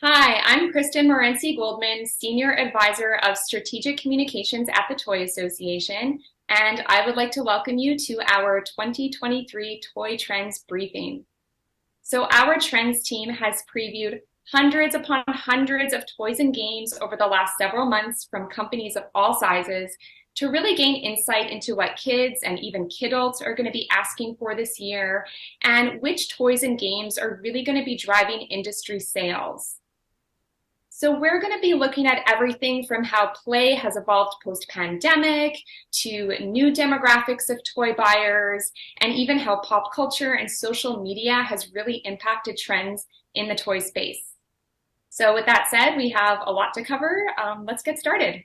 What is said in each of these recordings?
Hi, I'm Kristen Morency Goldman, Senior Advisor of Strategic Communications at the Toy Association, and I would like to welcome you to our 2023 Toy Trends Briefing. So our Trends team has previewed hundreds upon hundreds of toys and games over the last several months from companies of all sizes to really gain insight into what kids and even kidults are going to be asking for this year and which toys and games are really going to be driving industry sales. So we're going to be looking at everything from how play has evolved post-pandemic to new demographics of toy buyers, and even how pop culture and social media has really impacted trends in the toy space. So with that said, we have a lot to cover. Let's get started.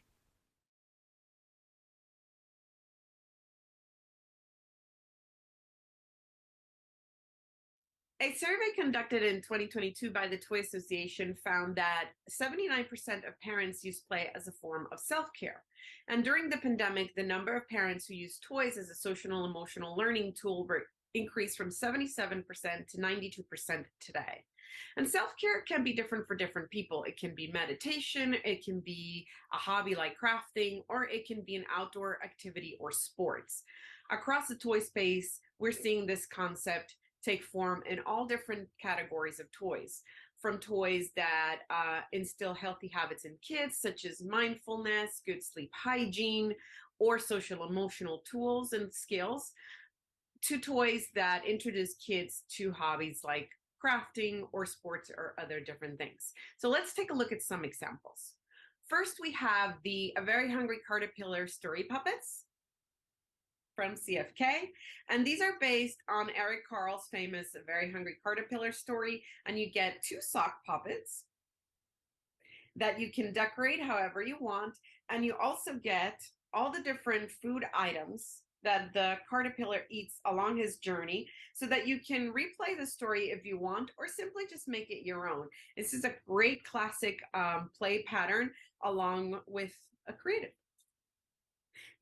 A survey conducted in 2022 by the Toy Association found that 79% of parents use play as a form of self-care. And during the pandemic, the number of parents who use toys as a social and emotional learning tool increased from 77% to 92% today. And self-care can be different for different people. It can be meditation, it can be a hobby like crafting, or it can be an outdoor activity or sports. Across the toy space, we're seeing this concept take form in all different categories of toys, from toys that instill healthy habits in kids, such as mindfulness, good sleep hygiene, or social emotional tools and skills, to toys that introduce kids to hobbies like crafting or sports or other different things. So let's take a look at some examples. First, we have the A Very Hungry Caterpillar story puppets from CFK. And these are based on Eric Carle's famous A Very Hungry Caterpillar story. And you get two sock puppets that you can decorate however you want. And you also get all the different food items that the caterpillar eats along his journey so that you can replay the story if you want, or simply just make it your own. This is a great classic play pattern along with a creative.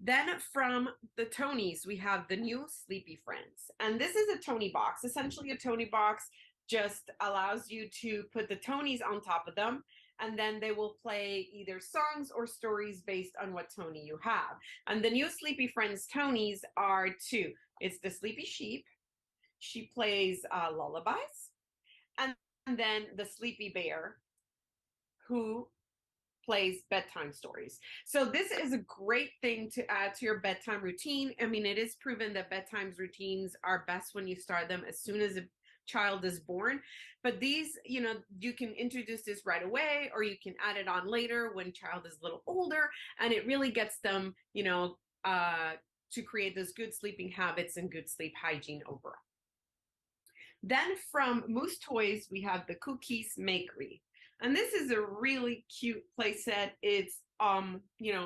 Then from the Tonys, we have the new Sleepy Friends. And this is a Tony box. Essentially, a Tony box just allows you to put the Tonys on top of them, and then they will play either songs or stories based on what Tony you have. And the new Sleepy Friends Tonys are two. It's the Sleepy Sheep. She plays lullabies. And then the Sleepy Bear, who plays bedtime stories. So this is a great thing to add to your bedtime routine. I mean, it is proven that bedtime routines are best when you start them as soon as a child is born. But these, you can introduce this right away, or you can add it on later when child is a little older, and it really gets them, to create those good sleeping habits and good sleep hygiene overall. Then from Moose Toys, we have the Cookies Makery. And this is a really cute playset. It's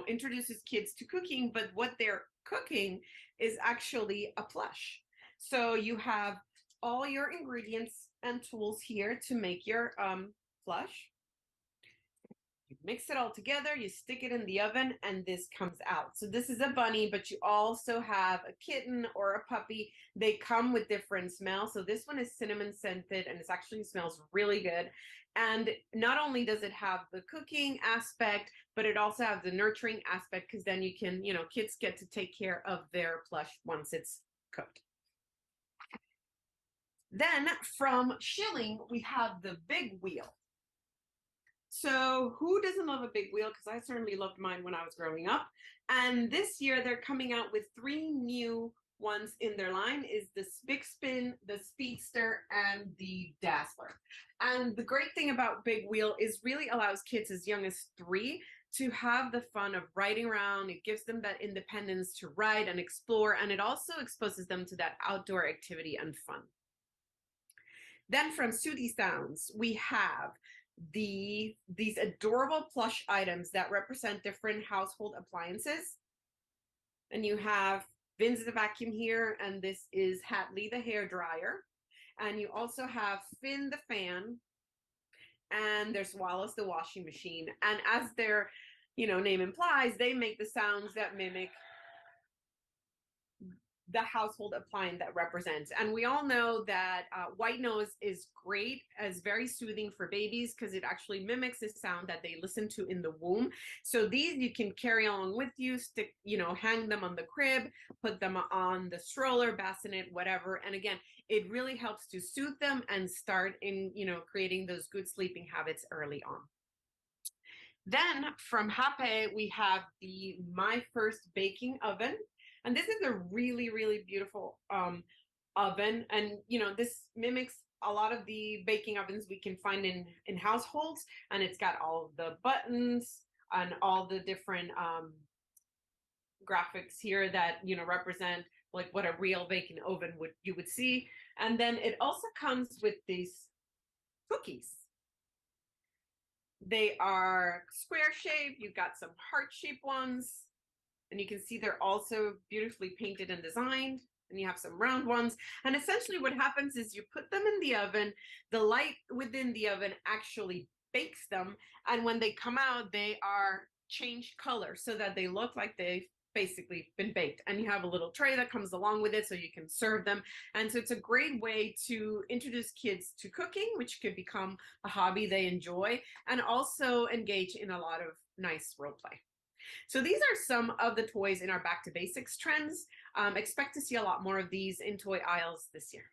introduces kids to cooking, but what they're cooking is actually a plush. So you have all your ingredients and tools here to make your plush. You mix it all together, you stick it in the oven, and this comes out. So this is a bunny, but you also have a kitten or a puppy. They come with different smells. So this one is cinnamon scented, and it actually smells really good. And not only does it have the cooking aspect, but it also has the nurturing aspect, because then you can, kids get to take care of their plush once it's cooked. Then from Schilling, we have the Big Wheel. So who doesn't love a big wheel? Because I certainly loved mine when I was growing up. And this year they're coming out with 3 new ones in their line, is the Big Spin, the Speedster, and the Dazzler. And the great thing about Big Wheel is really allows kids as young as 3 to have the fun of riding around. It gives them that independence to ride and explore, and it also exposes them to that outdoor activity and fun. Then from Sooty Sounds, we have these adorable plush items that represent different household appliances. And you have Vince the vacuum here, and this is Hatley the hair dryer. And you also have Finn the fan, and there's Wallace the washing machine. And as their name implies, they make the sounds that mimic the household appliance that represents. And we all know that white noise is great, as very soothing for babies because it actually mimics the sound that they listen to in the womb. So these you can carry along with you, stick, hang them on the crib, put them on the stroller, bassinet, whatever. And again, it really helps to soothe them and start in, creating those good sleeping habits early on. Then from Hape, we have the My First Baking Oven. And this is a really, really beautiful oven. And, this mimics a lot of the baking ovens we can find in households. And it's got all the buttons and all the different graphics here that, represent like what a real baking oven you would see. And then it also comes with these cookies. They are square shaped. You've got some heart shaped ones, and you can see they're also beautifully painted and designed. And you have some round ones. And essentially what happens is you put them in the oven, the light within the oven actually bakes them. And when they come out, they are changed color so that they look like they've basically been baked. And you have a little tray that comes along with it so you can serve them. And so it's a great way to introduce kids to cooking, which could become a hobby they enjoy, and also engage in a lot of nice role play. So these are some of the toys in our Back to Basics trends. Expect to see a lot more of these in toy aisles this year.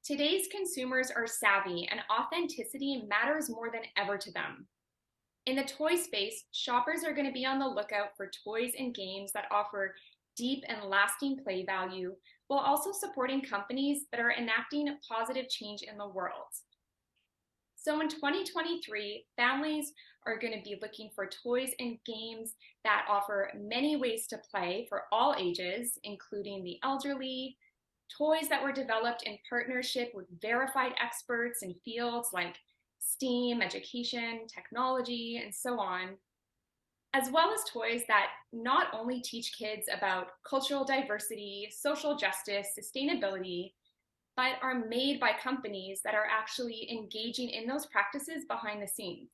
Today's consumers are savvy and authenticity matters more than ever to them. In the toy space, shoppers are going to be on the lookout for toys and games that offer deep and lasting play value while also supporting companies that are enacting positive change in the world. So in 2023, families are going to be looking for toys and games that offer many ways to play for all ages, including the elderly, toys that were developed in partnership with verified experts in fields like STEAM, education, technology, and so on, as well as toys that not only teach kids about cultural diversity, social justice, sustainability, but are made by companies that are actually engaging in those practices behind the scenes.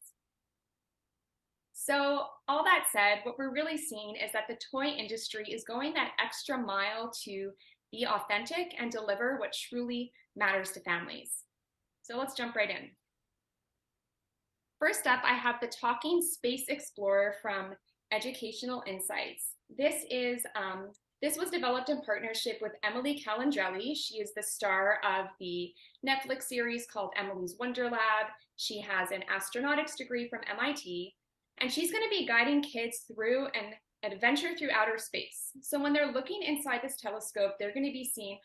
So all that said, what we're really seeing is that the toy industry is going that extra mile to be authentic and deliver what truly matters to families. So let's jump right in. First up, I have the Talking Space Explorer from Educational Insights. This was developed in partnership with Emily Calandrelli. She is the star of the Netflix series called Emily's Wonder Lab. She has an astronautics degree from MIT, and she's going to be guiding kids through an adventure through outer space. So when they're looking inside this telescope, they're going to be seeing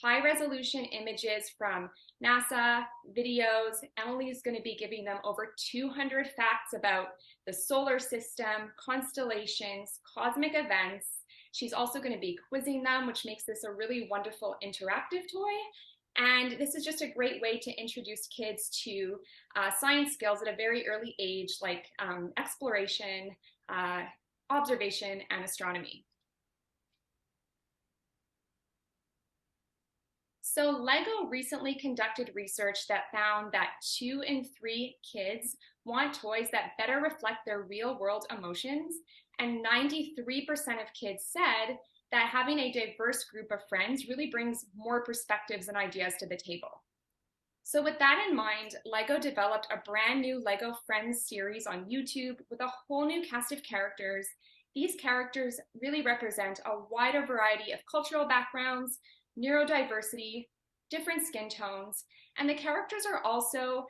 high-resolution images from NASA, videos. Emily is going to be giving them over 200 facts about the solar system, constellations, cosmic events. She's also going to be quizzing them, which makes this a really wonderful interactive toy. And this is just a great way to introduce kids to science skills at a very early age, like exploration, observation, and astronomy. So LEGO recently conducted research that found that 2 in 3 kids want toys that better reflect their real-world emotions, and 93% of kids said that having a diverse group of friends really brings more perspectives and ideas to the table. So with that in mind, LEGO developed a brand new LEGO Friends series on YouTube with a whole new cast of characters. These characters really represent a wider variety of cultural backgrounds, neurodiversity, different skin tones, and the characters are also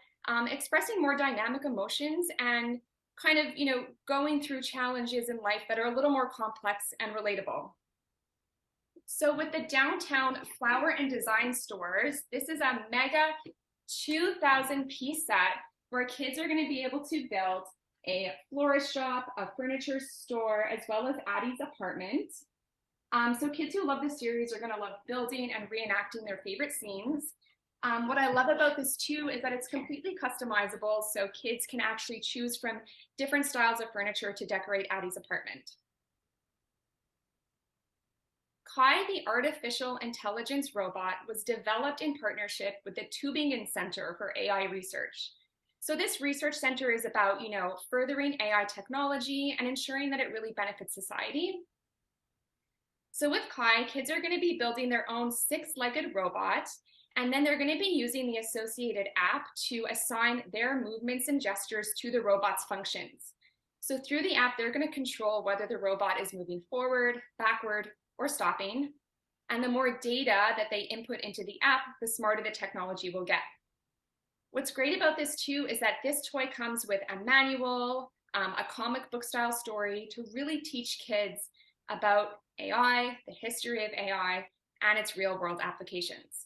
expressing more dynamic emotions and kind of, going through challenges in life that are a little more complex and relatable. So with the downtown flower and design stores, this is a mega 2,000 piece set where kids are going to be able to build a florist shop, a furniture store, as well as Addie's apartment. So kids who love this series are going to love building and reenacting their favorite scenes. What I love about this too is that it's completely customizable, so kids can actually choose from different styles of furniture to decorate Addie's apartment. Kai, the artificial intelligence robot, was developed in partnership with the Tübingen Center for AI Research. So this research center is about, furthering AI technology and ensuring that it really benefits society. So with Kai, kids are going to be building their own six-legged robot, and then they're going to be using the associated app to assign their movements and gestures to the robot's functions. So through the app, they're going to control whether the robot is moving forward, backward, or stopping. And the more data that they input into the app, the smarter the technology will get. What's great about this too is that this toy comes with a manual, a comic book style story to really teach kids about AI, the history of AI, and its real world applications.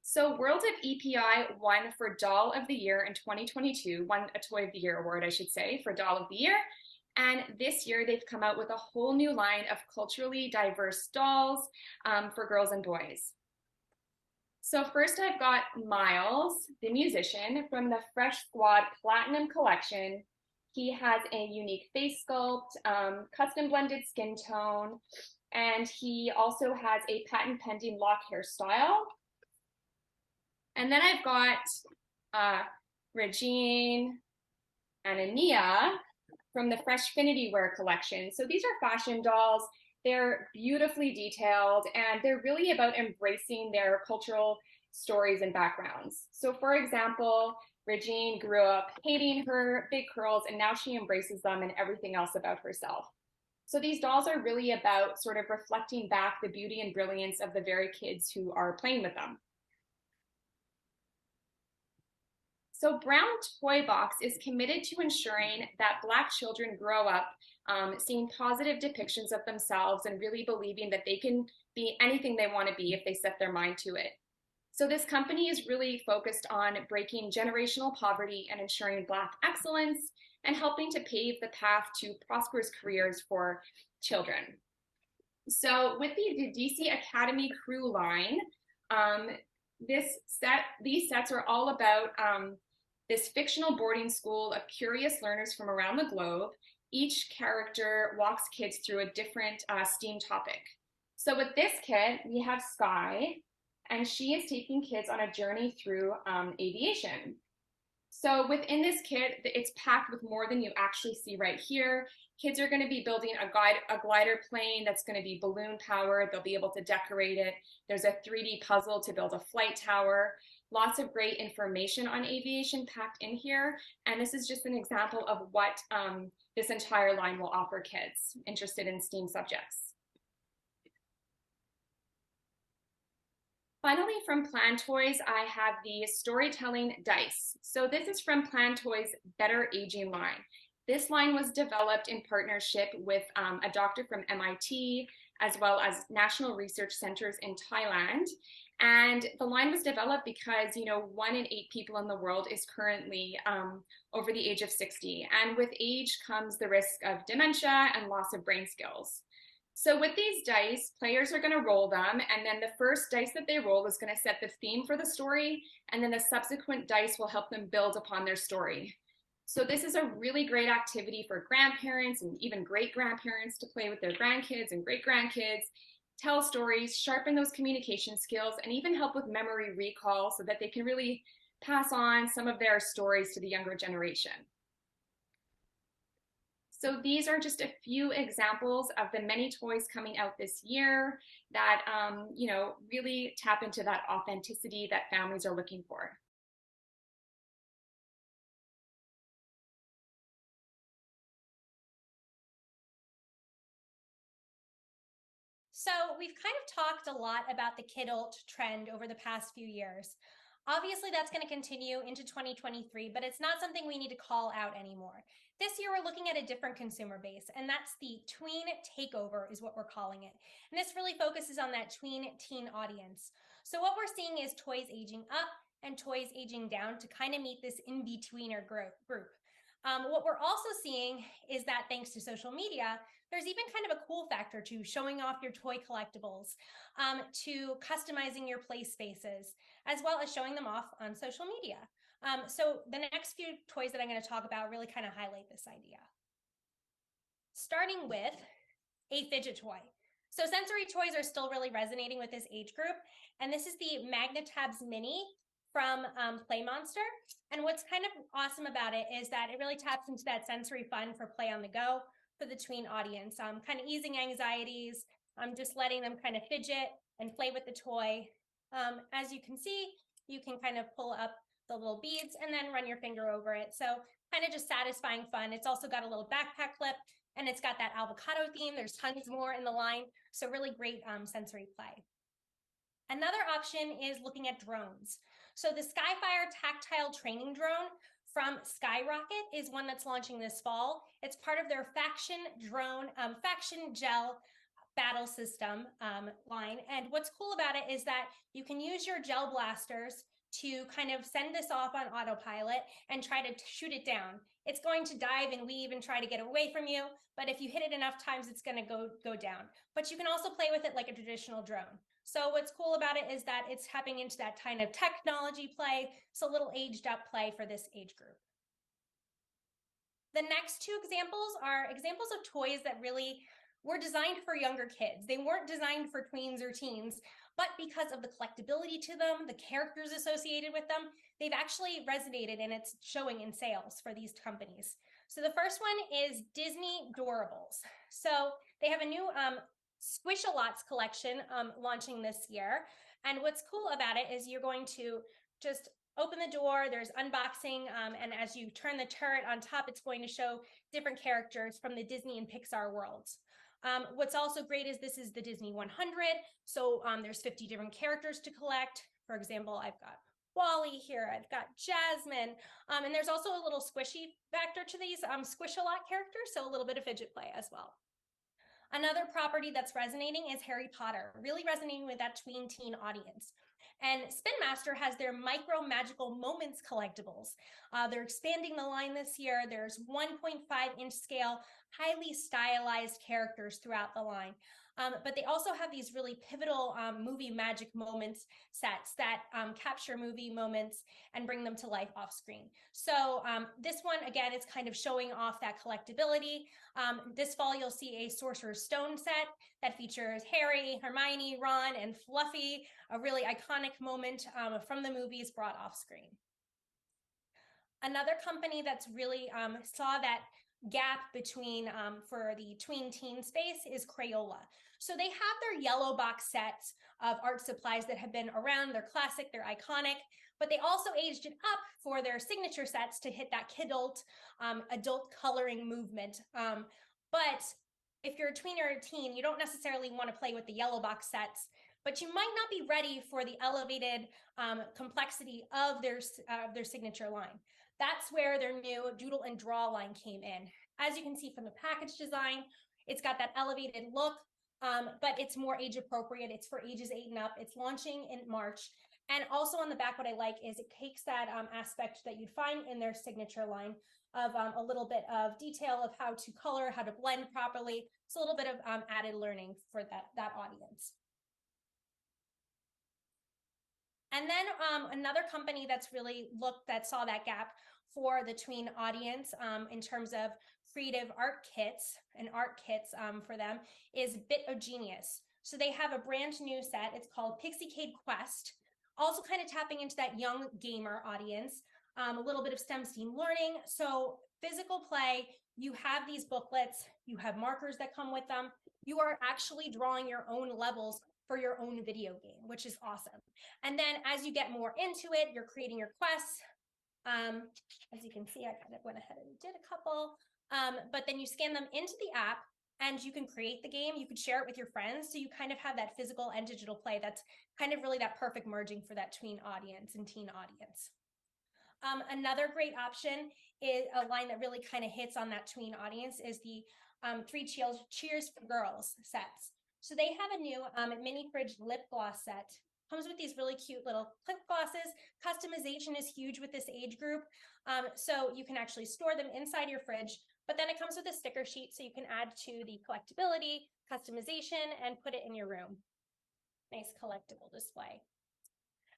So World of EPI won for Doll of the Year in 2022, won a Toy of the Year award, I should say, for Doll of the Year. And this year they've come out with a whole new line of culturally diverse dolls for girls and boys. So first I've got Miles, the musician from the Fresh Squad Platinum Collection. He has a unique face sculpt, custom blended skin tone, and he also has a patent pending lock hairstyle. And then I've got Regine and Ania from the Freshfinity Wear collection. So these are fashion dolls. They're beautifully detailed, and they're really about embracing their cultural stories and backgrounds. So for example, Regine grew up hating her big curls, and now she embraces them and everything else about herself. So these dolls are really about sort of reflecting back the beauty and brilliance of the very kids who are playing with them. So Brown Toy Box is committed to ensuring that Black children grow up seeing positive depictions of themselves and really believing that they can be anything they want to be if they set their mind to it. So this company is really focused on breaking generational poverty and ensuring Black excellence and helping to pave the path to prosperous careers for children. So with the DC Academy Crew line, these sets are all about this fictional boarding school of curious learners from around the globe. Each character walks kids through a different STEAM topic. So with this kit, we have Sky, and she is taking kids on a journey through aviation. So within this kit, it's packed with more than you actually see right here. Kids are going to be building a glider plane that's going to be balloon powered. They'll be able to decorate it. There's a 3D puzzle to build a flight tower. Lots of great information on aviation packed in here. And this is just an example of what this entire line will offer kids interested in STEAM subjects. Finally, from Plan Toys, I have the storytelling dice. So this is from Plan Toys' Better Aging line. This line was developed in partnership with a doctor from MIT, as well as national research centers in Thailand. And the line was developed because, 1 in 8 people in the world is currently over the age of 60. And with age comes the risk of dementia and loss of brain skills. So with these dice, players are going to roll them, and then the first dice that they roll is going to set the theme for the story, and then the subsequent dice will help them build upon their story. So this is a really great activity for grandparents and even great-grandparents to play with their grandkids and great-grandkids, tell stories, sharpen those communication skills, and even help with memory recall so that they can really pass on some of their stories to the younger generation. So these are just a few examples of the many toys coming out this year that, really tap into that authenticity that families are looking for. So we've kind of talked a lot about the kidult trend over the past few years. Obviously, that's going to continue into 2023, but it's not something we need to call out anymore. This year, we're looking at a different consumer base, and that's the tween takeover is what we're calling it. And this really focuses on that tween teen audience. So what we're seeing is toys aging up and toys aging down to kind of meet this in-betweener group. What we're also seeing is that thanks to social media, there's even kind of a cool factor to showing off your toy collectibles, to customizing your play spaces, as well as showing them off on social media. So the next few toys that I'm going to talk about really kind of highlight this idea. Starting with a fidget toy. So sensory toys are still really resonating with this age group, and this is the Magnatabs Mini from Play Monster. And what's kind of awesome about it is that it really taps into that sensory fun for play on the go for the tween audience, kind of easing anxieties, just letting them kind of fidget and play with the toy. As you can see, you can kind of pull up the little beads and then run your finger over it. So kind of just satisfying fun. It's also got a little backpack clip, and it's got that avocado theme. There's tons more in the line. So really great sensory play. Another option is looking at drones. So the Skyfire tactile training drone from Skyrocket is one that's launching this fall. It's part of their Faction Gel battle system line. And what's cool about it is that you can use your gel blasters to kind of send this off on autopilot and try to shoot it down. It's going to dive and weave and try to get away from you, but if you hit it enough times, it's going to go down. But you can also play with it like a traditional drone. So what's cool about it is that it's tapping into that kind of technology play, so a little aged up play for this age group. The next two examples are examples of toys that really were designed for younger kids. They weren't designed for tweens or teens, but because of the collectability to them, the characters associated with them, they've actually resonated, and it's showing in sales for these companies. So the first one is Disney Doorables. So they have a new Squish-A-Lots collection launching this year. And what's cool about it is you're going to just open the door, there's unboxing, and as you turn the turret on top, it's going to show different characters from the Disney and Pixar worlds. What's also great is this is the Disney 100, so there's 50 different characters to collect. For example, I've got Wally here, I've got Jasmine, and there's also a little squishy factor to these Squish-A-Lot characters, so a little bit of fidget play as well. Another property that's resonating is Harry Potter, really resonating with that tween teen audience. And Spin Master has their Micro Magical Moments collectibles. They're expanding the line this year. There's 1.5-inch scale, highly stylized characters throughout the line. But they also have these really pivotal movie magic moments sets that capture movie moments and bring them to life off screen. So this one, again, it's kind of showing off that collectability. This fall, you'll see a Sorcerer's Stone set that features Harry, Hermione, Ron, and Fluffy, a really iconic moment from the movies brought off screen. Another company that's really saw that gap between for the tween teen space is Crayola. So they have their yellow box sets of art supplies that have been around. They're classic, they're iconic, but they also aged it up for their signature sets to hit that kidult adult coloring movement. But if you're a tween or a teen, you don't necessarily want to play with the yellow box sets, but you might not be ready for the elevated complexity of their signature line. That's where their new Doodle and Draw line came in. As you can see from the package design, it's got that elevated look, but it's more age appropriate. It's for ages 8 and up. It's launching in March. And also on the back, what I like is it takes that aspect that you'd find in their signature line of a little bit of detail of how to color, how to blend properly. It's a little bit of added learning for that audience. And then another company that's really that saw that gap for the tween audience in terms of creative art kits and art kits for them is Bit of Genius. So they have a brand new set. It's called Pixiecade Quest, also kind of tapping into that young gamer audience, a little bit of STEM STEAM learning. So physical play, you have these booklets, you have markers that come with them. You are actually drawing your own levels for your own video game, which is awesome. And then as you get more into it, you're creating your quests. As you can see, I kind of went ahead and did a couple, but then you scan them into the app and you can create the game. You could share it with your friends. So you kind of have that physical and digital play. That's kind of really that perfect merging for that tween audience and teen audience. Another great option is a line that really kind of hits on that tween audience is the 3 Cheers for Girls sets. So they have a new mini fridge lip gloss set. Comes with these really cute little lip glosses. Customization is huge with this age group. So you can actually store them inside your fridge, but then it comes with a sticker sheet so you can add to the collectability, customization, and put it in your room. Nice collectible display.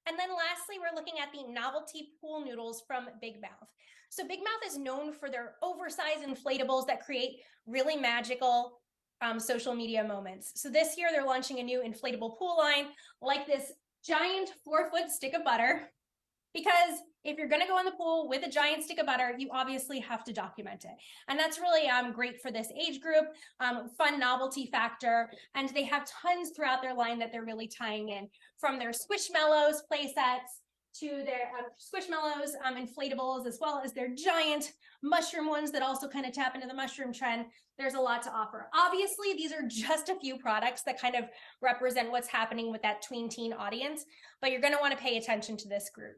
And then lastly, we're looking at the novelty pool noodles from Big Mouth. So Big Mouth is known for their oversized inflatables that create really magical social media moments. So this year they're launching a new inflatable pool line like this giant 4-foot stick of butter. Because if you're going to go in the pool with a giant stick of butter, you obviously have to document it. And that's really great for this age group, fun novelty factor. And they have tons throughout their line that they're really tying in, from their Squishmallows play sets to their Squishmallows inflatables, as well as their giant mushroom ones that also kind of tap into the mushroom trend. There's a lot to offer. Obviously, these are just a few products that kind of represent what's happening with that tween teen audience, but you're going to want to pay attention to this group.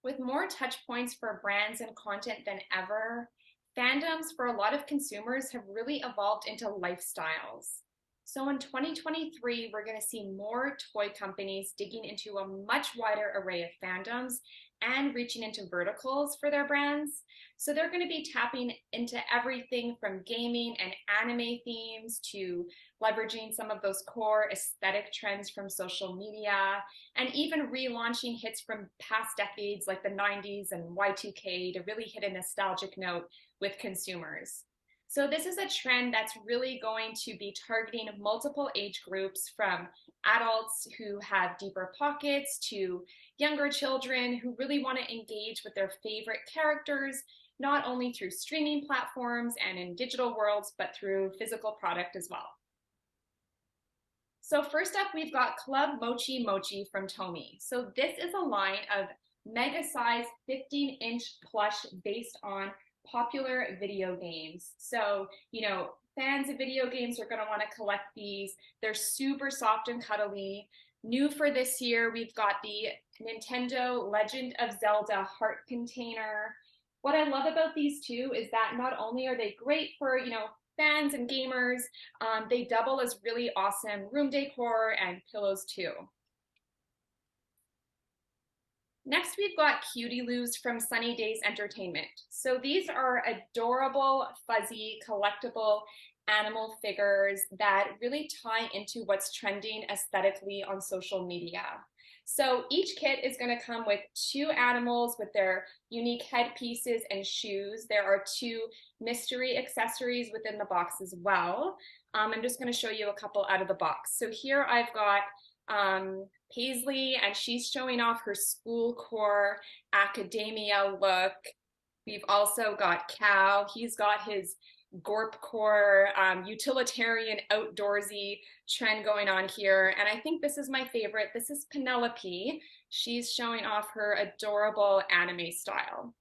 With more touch points for brands and content than ever, fandoms for a lot of consumers have really evolved into lifestyles. So in 2023, we're going to see more toy companies digging into a much wider array of fandoms and reaching into verticals for their brands. So they're going to be tapping into everything from gaming and anime themes to leveraging some of those core aesthetic trends from social media, and even relaunching hits from past decades like the 90s and Y2K to really hit a nostalgic note with consumers. So this is a trend that's really going to be targeting multiple age groups, from adults who have deeper pockets to younger children who really want to engage with their favorite characters, not only through streaming platforms and in digital worlds, but through physical product as well. So first up, we've got Club Mochi Mochi from Tomy. So this is a line of mega size 15-inch plush based on popular video games. So, fans of video games are going to want to collect these. They're super soft and cuddly. New for this year, we've got the Nintendo Legend of Zelda heart container. What I love about these two is that not only are they great for, fans and gamers, they double as really awesome room decor and pillows too. Next, we've got Cutie Loos from Sunny Days Entertainment. So these are adorable, fuzzy, collectible animal figures that really tie into what's trending aesthetically on social media. So each kit is going to come with 2 animals with their unique headpieces and shoes. There are 2 mystery accessories within the box as well. I'm just going to show you a couple out of the box. So here I've got Paisley, and she's showing off her school core academia look. We've also got Cow. He's got his Gorp core utilitarian outdoorsy trend going on here. And I think this is my favorite. This is Penelope. She's showing off her adorable anime style.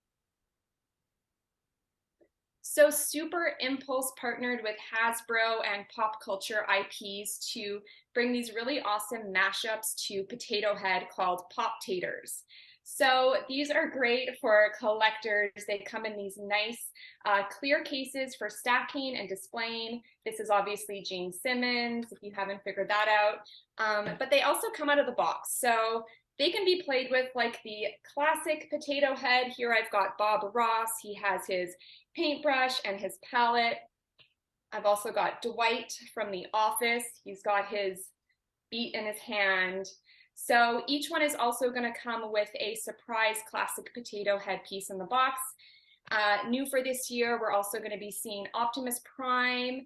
So Super Impulse partnered with Hasbro and pop culture IPs to bring these really awesome mashups to Potato Head called Pop Taters. So these are great for collectors. They come in these nice clear cases for stacking and displaying. This is obviously Gene Simmons, if you haven't figured that out. But they also come out of the box. So they can be played with like the classic Potato Head. Here I've got Bob Ross. He has his paintbrush and his palette. I've also got Dwight from The Office. He's got his beat in his hand. So each one is also going to come with a surprise classic Potato Head piece in the box. New for this year, we're also going to be seeing Optimus Prime,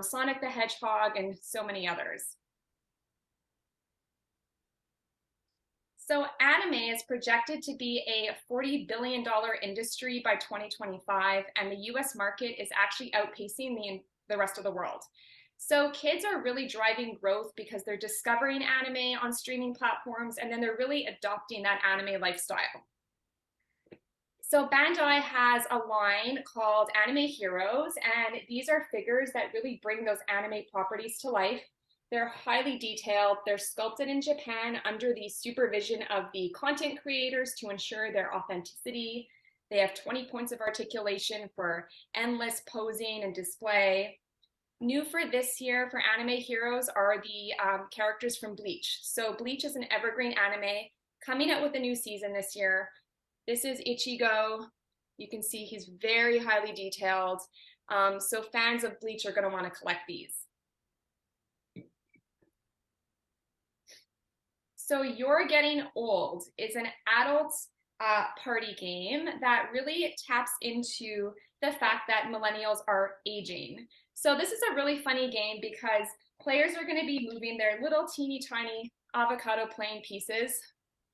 Sonic the Hedgehog, and so many others. So anime is projected to be a $40 billion industry by 2025, and the US market is actually outpacing the rest of the world. So kids are really driving growth because they're discovering anime on streaming platforms, and then they're really adopting that anime lifestyle. So Bandai has a line called Anime Heroes, and these are figures that really bring those anime properties to life. They're highly detailed. They're sculpted in Japan under the supervision of the content creators to ensure their authenticity. They have 20 points of articulation for endless posing and display. New for this year for Anime Heroes are the characters from Bleach. So Bleach is an evergreen anime coming out with a new season this year. This is Ichigo. You can see he's very highly detailed. So fans of Bleach are going to want to collect these. So You're Getting Old is an adult party game that really taps into the fact that millennials are aging. So this is a really funny game because players are going to be moving their little teeny tiny avocado playing pieces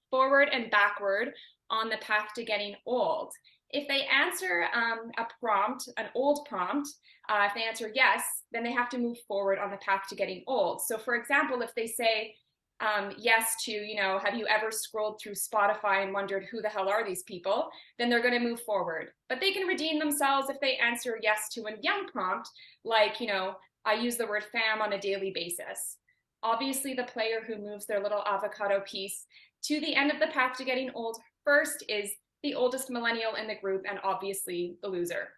forward and backward on the path to getting old. If they answer a prompt, an old prompt, if they answer yes, then they have to move forward on the path to getting old. So for example, if they say yes to, have you ever scrolled through Spotify and wondered who the hell are these people, then they're going to move forward. But they can redeem themselves if they answer yes to a young prompt, like, I use the word fam on a daily basis. Obviously, the player who moves their little avocado piece to the end of the path to getting old first is the oldest millennial in the group and obviously the loser.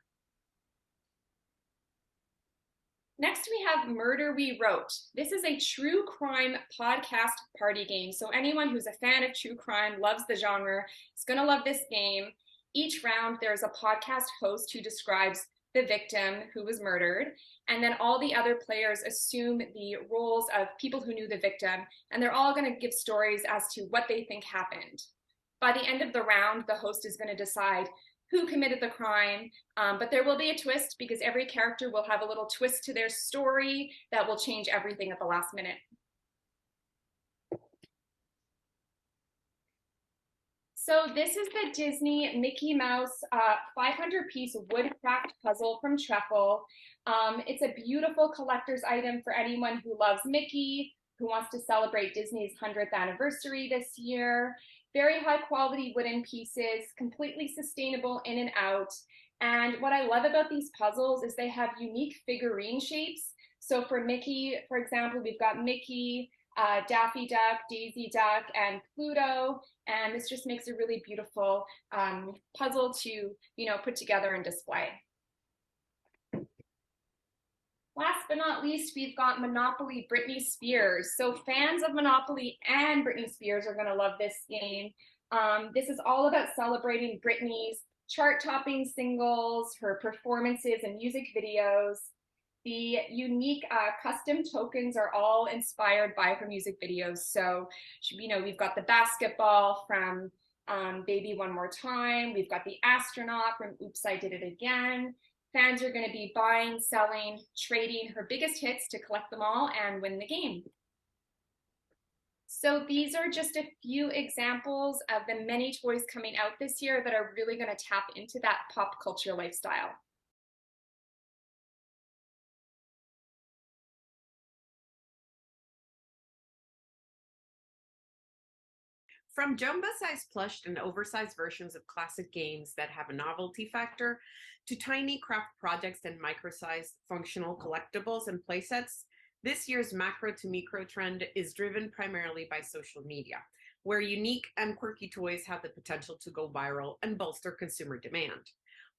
Next, we have Murder We Wrote. This is a true crime podcast party game. So anyone who's a fan of true crime, loves the genre, is going to love this game. Each round, there's a podcast host who describes the victim who was murdered, and then all the other players assume the roles of people who knew the victim, and they're all going to give stories as to what they think happened. By the end of the round, the host is going to decide who committed the crime, but there will be a twist because every character will have a little twist to their story that will change everything at the last minute. So this is the Disney Mickey Mouse 500-piece woodcraft puzzle from Truffle. It's a beautiful collector's item for anyone who loves Mickey, who wants to celebrate Disney's 100th anniversary this year. Very high quality wooden pieces, completely sustainable in and out. And what I love about these puzzles is they have unique figurine shapes. So for Mickey, for example, we've got Mickey, Daffy Duck, Daisy Duck, and Pluto. And this just makes a really beautiful puzzle to, put together and display. Last but not least, we've got Monopoly Britney Spears. So fans of Monopoly and Britney Spears are going to love this game. This is all about celebrating Britney's chart-topping singles, her performances and music videos. The unique custom tokens are all inspired by her music videos. So, we've got the basketball from Baby One More Time. We've got the astronaut from Oops, I Did It Again. Fans are going to be buying, selling, trading her biggest hits to collect them all and win the game. So these are just a few examples of the many toys coming out this year that are really going to tap into that pop culture lifestyle. From jumbo-sized plush and oversized versions of classic games that have a novelty factor, to tiny craft projects and micro-sized functional collectibles and playsets, this year's macro to micro trend is driven primarily by social media, where unique and quirky toys have the potential to go viral and bolster consumer demand.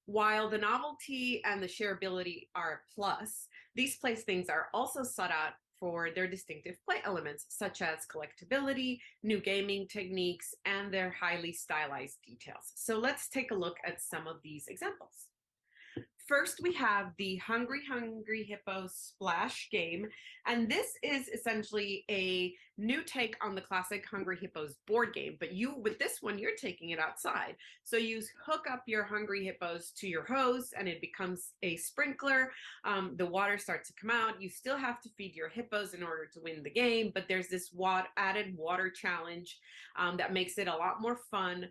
While the novelty and the shareability are a plus, these playthings are also sought out for their distinctive play elements, such as collectability, new gaming techniques, and their highly stylized details. So let's take a look at some of these examples. First, we have the Hungry Hungry Hippo Splash game, and this is essentially a new take on the classic Hungry Hippos board game, but with this one, you're taking it outside. So you hook up your Hungry Hippos to your hose, and it becomes a sprinkler. The water starts to come out. You still have to feed your hippos in order to win the game, but there's this added water challenge that makes it a lot more fun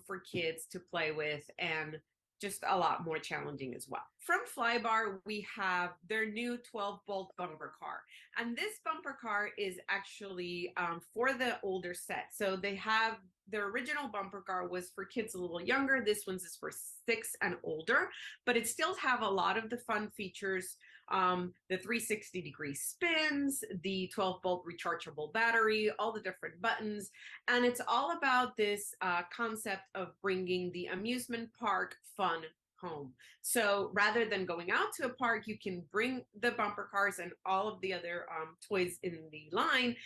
for kids to play with, and just a lot more challenging as well. From Flybar, we have their new 12-bolt bumper car. And this bumper car is actually for the older set. So they have their original bumper car was for kids a little younger. This one's is for 6 and older, but it still have a lot of the fun features. The 360-degree spins, the 12-bolt rechargeable battery, all the different buttons. And it's all about this concept of bringing the amusement park fun home. So rather than going out to a park, you can bring the bumper cars and all of the other toys in the line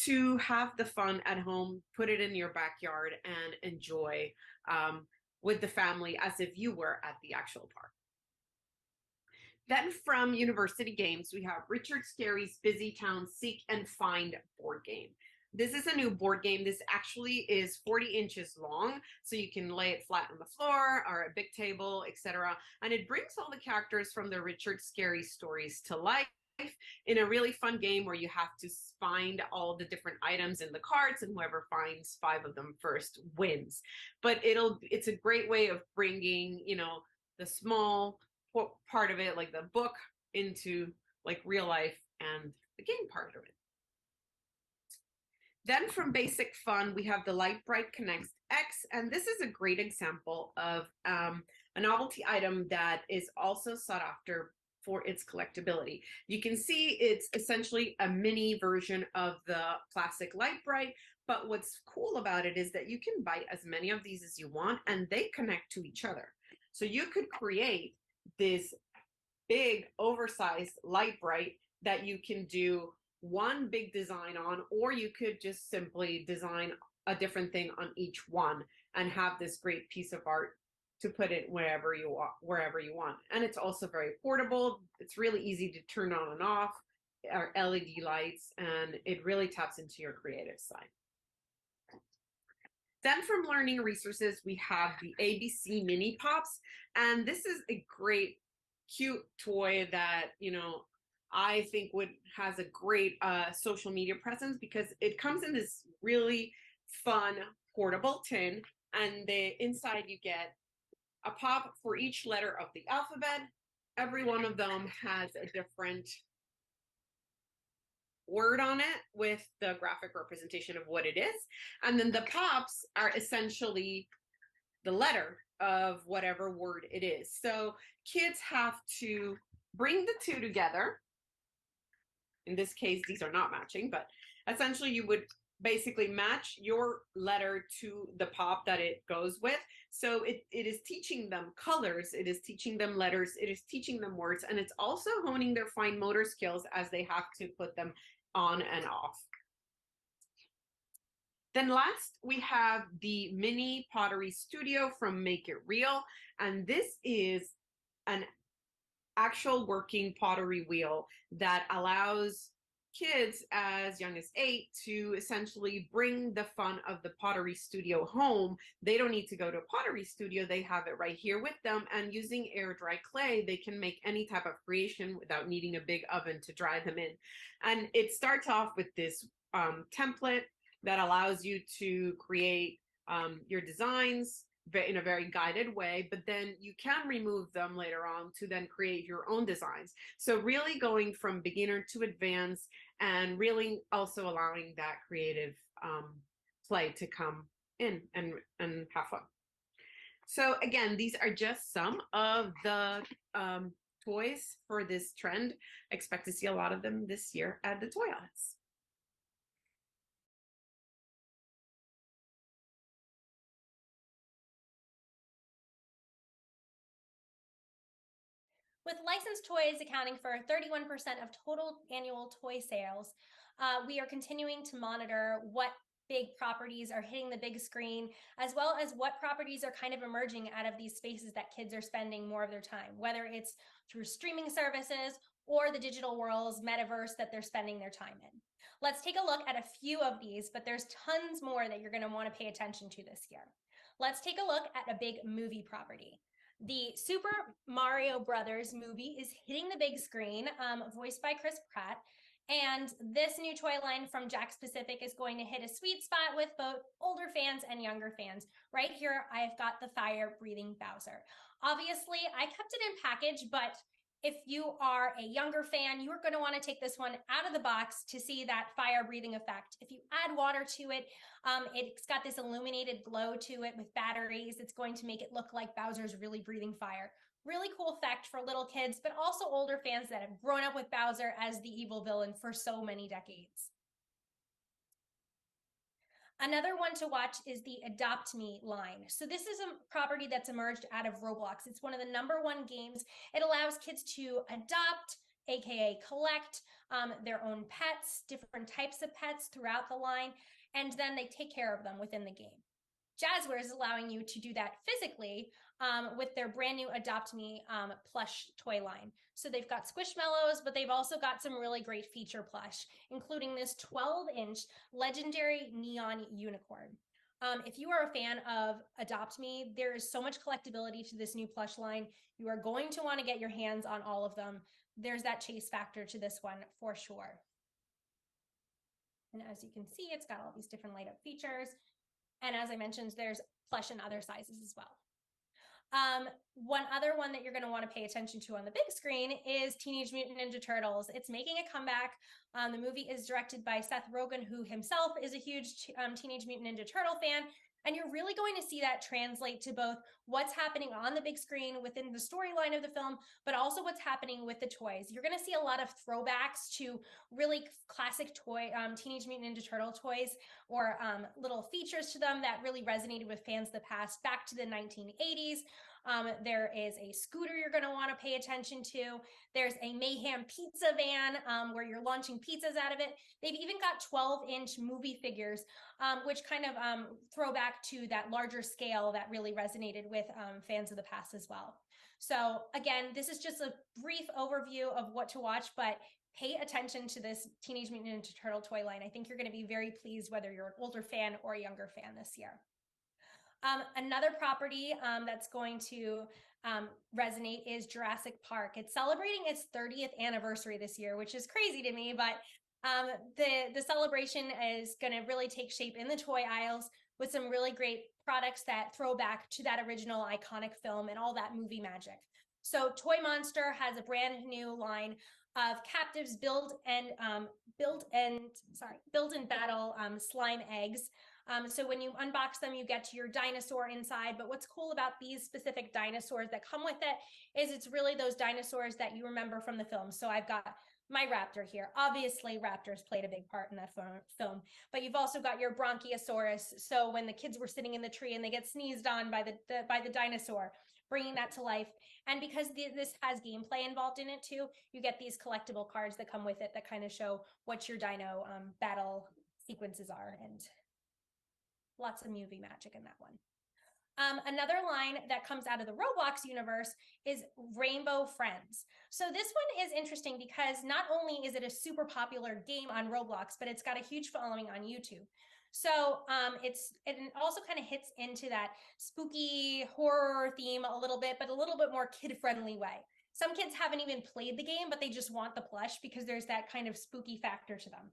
to have the fun at home, put it in your backyard, and enjoy with the family as if you were at the actual park. Then from University Games, we have Richard Scarry's Busy Town Seek and Find board game. This is a new board game. This actually is 40 inches long, so you can lay it flat on the floor or a big table, etc. And it brings all the characters from the Richard Scarry stories to life in a really fun game where you have to find all the different items in the cards, and whoever finds 5 of them first wins. But it's a great way of bringing, the small part of it, like the book, into like real life and the game part of it. Then from Basic Fun, we have the Light Bright Connects X, and this is a great example of a novelty item that is also sought after for its collectability. You can see it's essentially a mini version of the classic Light Bright, but what's cool about it is that you can buy as many of these as you want, and they connect to each other. So you could create this big, oversized Light Bright that you can do one big design on, or you could just simply design a different thing on each one and have this great piece of art to put it wherever you want. And it's also very portable. It's really easy to turn on and off, our LED lights, and it really taps into your creative side. Then from Learning Resources, we have the ABC Mini Pops, and this is a great, cute toy that, I think has a great social media presence, because it comes in this really fun portable tin, and inside you get a pop for each letter of the alphabet. Every one of them has a different word on it with the graphic representation of what it is. And then the pops are essentially the letter of whatever word it is. So kids have to bring the two together. In this case, these are not matching, but essentially you would basically match your letter to the pop that it goes with. So it is teaching them colors, it is teaching them letters, it is teaching them words, and it's also honing their fine motor skills as they have to put them on and off. Then last, we have the Mini Pottery Studio from Make It Real, and this is an actual working pottery wheel that allows kids as young as 8 to essentially bring the fun of the pottery studio home. They don't need to go to a pottery studio. They have it right here with them, and using air dry clay, they can make any type of creation without needing a big oven to dry them in. And it starts off with this template that allows you to create your designs in a very guided way, but then you can remove them later on to then create your own designs. So really going from beginner to advanced, and really also allowing that creative play to come in and have fun. So again, these are just some of the toys for this trend. Expect to see a lot of them this year at the Toy Outlets. With licensed toys accounting for 31% of total annual toy sales, we are continuing to monitor what big properties are hitting the big screen, as well as what properties are kind of emerging out of these spaces that kids are spending more of their time, whether it's through streaming services or the digital world's metaverse that they're spending their time in. Let's take a look at a few of these, but there's tons more that you're going to want to pay attention to this year. Let's take a look at a big movie property. The Super Mario Brothers movie is hitting the big screen, voiced by Chris Pratt. And this new toy line from Jakks Pacific is going to hit a sweet spot with both older fans and younger fans. Right here, I've got the fire-breathing Bowser. Obviously, I kept it in package, but if you are a younger fan, you are going to want to take this one out of the box to see that fire-breathing effect. If you add water to it, it's got this illuminated glow to it with batteries. It's going to make it look like Bowser's really breathing fire. Really cool effect for little kids, but also older fans that have grown up with Bowser as the evil villain for so many decades. Another one to watch is the Adopt Me line. So this is a property that's emerged out of Roblox. It's one of the #1 games. It allows kids to adopt, aka collect, their own pets, different types of pets throughout the line, and then they take care of them within the game. Jazzware is allowing you to do that physically, with their brand new Adopt Me plush toy line. So they've got Squishmallows, but they've also got some really great feature plush, including this 12-inch legendary neon unicorn. If you are a fan of Adopt Me, there is so much collectability to this new plush line. You are going to want to get your hands on all of them. There's that chase factor to this one for sure. And as you can see, it's got all these different light up features. And as I mentioned, there's plush in other sizes as well. One other one that you're going to want to pay attention to on the big screen is Teenage Mutant Ninja Turtles. It's making a comeback. The movie is directed by Seth Rogen, who himself is a huge Teenage Mutant Ninja Turtle fan. And you're really going to see that translate to both what's happening on the big screen within the storyline of the film, but also what's happening with the toys. You're going to see a lot of throwbacks to really classic toy Teenage Mutant Ninja Turtle toys, or little features to them that really resonated with fans of the past, back to the 1980s. There is a scooter you're going to want to pay attention to. There's a Mayhem pizza van where you're launching pizzas out of it. They've even got 12-inch movie figures, which kind of throw back to that larger scale that really resonated with fans of the past as well. So again, this is just a brief overview of what to watch, but pay attention to this Teenage Mutant Ninja Turtle toy line. I think you're going to be very pleased whether you're an older fan or a younger fan this year. Another property that's going to resonate is Jurassic Park. It's celebrating its 30th anniversary this year, which is crazy to me, but the celebration is going to really take shape in the toy aisles with some really great products that throw back to that original iconic film and all that movie magic. So Toy Monster has a brand new line of captives build and battle slime eggs. So when you unbox them, you get to your dinosaur inside. But what's cool about these specific dinosaurs that come with it is it's really those dinosaurs that you remember from the film. So I've got my raptor here. Obviously, raptors played a big part in that film, but you've also got your Bronchiosaurus. So when the kids were sitting in the tree and they get sneezed on by the dinosaur, bringing that to life. And because this has gameplay involved in it too, you get these collectible cards that come with it that kind of show what your dino battle sequences are, and lots of movie magic in that one. Another line that comes out of the Roblox universe is Rainbow Friends. So this one is interesting because not only is it a super popular game on Roblox, but it's got a huge following on YouTube. So it also kind of hits into that spooky horror theme a little bit, but a little bit more kid-friendly way. Some kids haven't even played the game, but they just want the plush because there's that kind of spooky factor to them.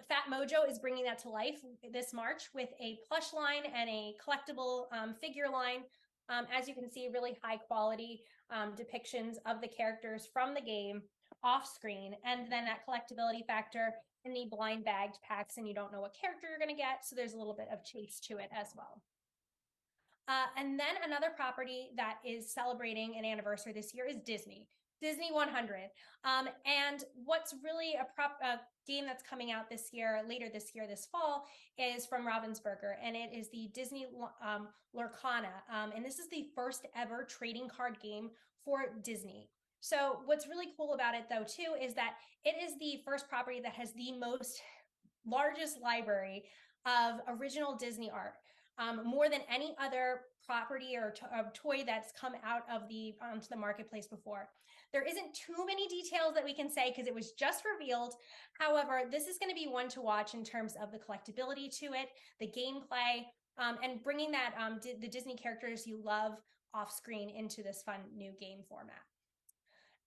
Fat Mojo is bringing that to life this March with a plush line and a collectible figure line. As you can see, really high quality depictions of the characters from the game off screen, and then that collectability factor in the blind bagged packs, and you don't know what character you're going to get, so there's a little bit of chase to it as well. And then another property that is celebrating an anniversary this year is Disney 100. And what's really a game that's coming out later this year, this fall, is from Ravensburger, and it is the Disney Lorcana. And this is the first ever trading card game for Disney. So what's really cool about it though too is that it is the first property that has the largest library of original Disney art. More than any other property or toy that's come out of to the marketplace before. There isn't too many details that we can say because it was just revealed. However, this is going to be one to watch in terms of the collectability to it, the gameplay, and bringing that the Disney characters you love off screen into this fun new game format.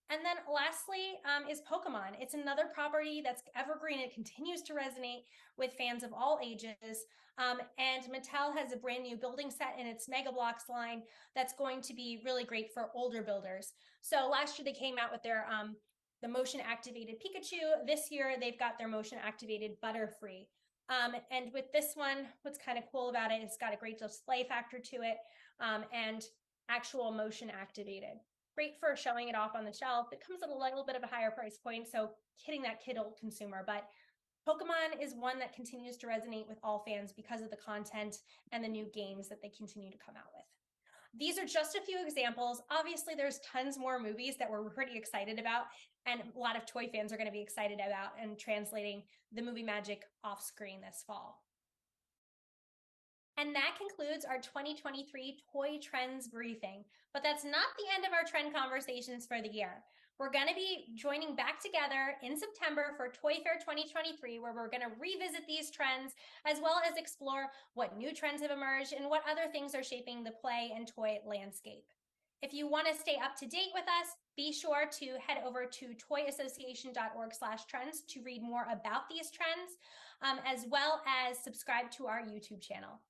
And then lastly is Pokemon. It's another property that's evergreen. It continues to resonate with fans of all ages. And Mattel has a brand new building set in its Mega Bloks line that's going to be really great for older builders. So last year they came out with their the motion activated Pikachu. This year they've got their motion activated Butterfree. And with this one, what's kind of cool about it, it's got a great display factor to it and actual motion activated. Great for showing it off on the shelf. It comes at a little bit of a higher price point, so hitting that kidult consumer. But Pokemon is one that continues to resonate with all fans because of the content and the new games that they continue to come out with. These are just a few examples. Obviously, there's tons more movies that we're pretty excited about, and a lot of toy fans are going to be excited about and translating the movie magic off screen this fall. And that concludes our 2023 Toy Trends briefing. But that's not the end of our trend conversations for the year. We're going to be joining back together in September for Toy Fair 2023, where we're going to revisit these trends, as well as explore what new trends have emerged and what other things are shaping the play and toy landscape. If you want to stay up to date with us, be sure to head over to toyassociation.org/trends to read more about these trends, as well as subscribe to our YouTube channel.